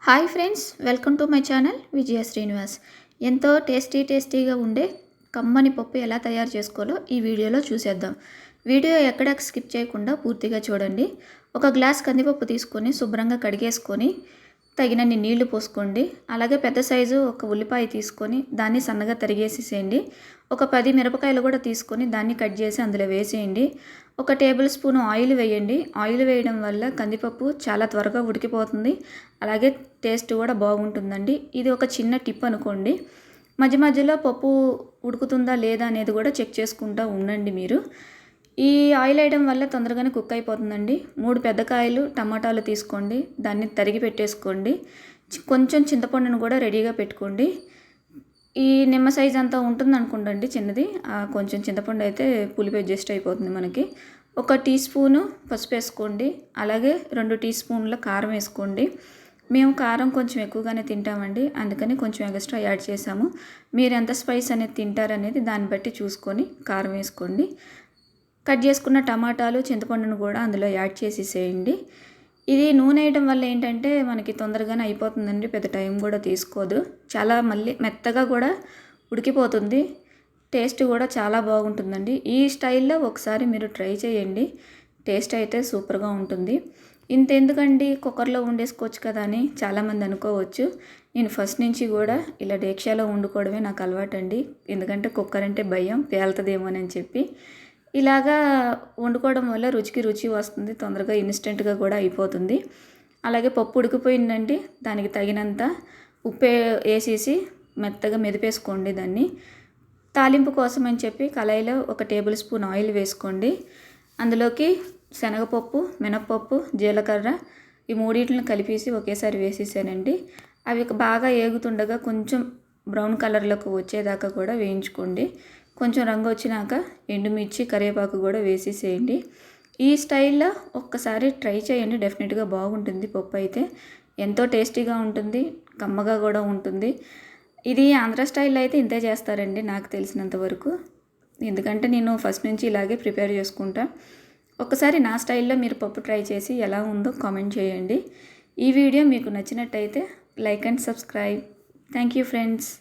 Hi friends, welcome to my channel Vijaya Srinivas. ఎంతో టేస్టీగా ఉండే కమ్మని పప్పు ఎలా తయారు చేసుకోవాలో ఈ వీడియోలో చూసేద్దాం. వీడియో ఎక్కడ స్కిప్ చేయకుండా పూర్తిగా చూడండి. ఒక గ్లాస్ కందిపప్పు తీసుకొని శుభ్రంగా కడిగేసుకొని తగినన్ని నీళ్లు పోసుకోండి. అలాగే పెద్ద సైజు ఒక ఉల్లిపాయ తీసుకొని దాన్ని సన్నగా తరిగేసేసేయండి. ఒక 10 మిరపకాయలు కూడా తీసుకొని దాన్ని కట్ చేసి అందులో వేసేయండి. ఒక టేబుల్ స్పూన్ ఆయిల్ వేయండి. ఆయిల్ వేయడం వల్ల కందిపప్పు చాలా త్వరగా ఉడికిపోతుంది. అలాగే టేస్ట్ కూడా బాగుంటుందండి. ఇది ఒక చిన్న టిప్ అనుకోండి. మధ్య మధ్యలో పప్పు ఉడుకుతుందా లేదా అనేది కూడా చెక్ చేసుకుంటూ ఉండండి మీరు. ఈ ఆయిల్ వేయడం వల్ల తొందరగానే కుక్ అయిపోతుందండి. 3 పెద్ద కాయలు టమాటాలు తీసుకోండి, దాన్ని తరిగి పెట్టేసుకోండి. కొంచెం చింతపండును కూడా రెడీగా పెట్టుకోండి. ఈ నిమ్మ సైజ్ అంతా ఉంటుంది అనుకోండి చిన్నది. కొంచెం చింతపండు అయితే పులిపి అడ్జస్ట్ అయిపోతుంది మనకి. 1 టీ స్పూను పసుపు వేసుకోండి. అలాగే 2 టీ స్పూన్ల కారం వేసుకోండి. మేము కారం కొంచెం ఎక్కువగానే తింటామండి, అందుకని కొంచెం ఎక్స్ట్రా యాడ్ చేసాము. మీరు ఎంత స్పైస్ అనేది తింటారనేది దాన్ని బట్టి చూసుకొని కారం వేసుకోండి. కట్ చేసుకున్న టమాటాలు చింతపండును కూడా అందులో యాడ్ చేసేసేయండి. ఇది నూనె వేయడం వల్ల ఏంటంటే మనకి తొందరగానే అయిపోతుందండి, పెద్ద టైం కూడా తీసుకోదు. చాలా మళ్ళీ మెత్తగా కూడా ఉడికిపోతుంది. టేస్ట్ కూడా చాలా బాగుంటుందండి. ఈ స్టైల్లో ఒకసారి మీరు ట్రై చేయండి. టేస్ట్ అయితే సూపర్గా ఉంటుంది. ఇంతెందుకండి, కుక్కర్లో వండేసుకోవచ్చు కదా అని చాలామంది అనుకోవచ్చు. నేను ఫస్ట్ నుంచి కూడా ఇలా డేక్షాలో వండుకోవడమే నాకు అలవాటండి. ఎందుకంటే కుక్కర్ అంటే భయం, పేలుతుందేమోనని చెప్పి. ఇలాగా వండుకోవడం వల్ల రుచికి రుచి వస్తుంది, తొందరగా ఇన్స్టెంట్గా కూడా అయిపోతుంది. అలాగే పప్పు ఉడికిపోయిందండి, దానికి తగినంత ఉప్పు వేసేసి మెత్తగా మెదిపేసుకోండి. దాన్ని తాలింపు కోసం అని చెప్పి కళాయిలో 1 టేబుల్ స్పూన్ ఆయిల్ వేసుకోండి. అందులోకి శనగపప్పు, మినపప్పు, జీలకర్ర ఈ మూడింటిని కలిపేసి ఒకేసారి వేసేసానండి. అవి బాగా ఏగుతుండగా కొంచెం బ్రౌన్ కలర్లోకి వచ్చేదాకా కూడా వేయించుకోండి. కొంచెం రంగు వచ్చినాక ఎండుమిర్చి, కరివేపాకు కూడా వేసేసేయండి. ఈ స్టైల్లో ఒక్కసారి ట్రై చేయండి, డెఫినెట్గా బాగుంటుంది. పప్పు అయితే ఎంతో టేస్టీగా ఉంటుంది, కమ్మగా కూడా ఉంటుంది. ఇది ఆంధ్ర స్టైల్లో అయితే ఇంతే చేస్తారండి నాకు తెలిసినంత వరకు. ఎందుకంటే నేను ఫస్ట్ నుంచి ఇలాగే ప్రిపేర్ చేసుకుంటా. ఒకసారి నా స్టైల్లో మీరు పప్పు ట్రై చేసి ఎలా ఉందో కామెంట్ చేయండి. ఈ వీడియో మీకు నచ్చినట్టయితే like and subscribe. Thank you friends.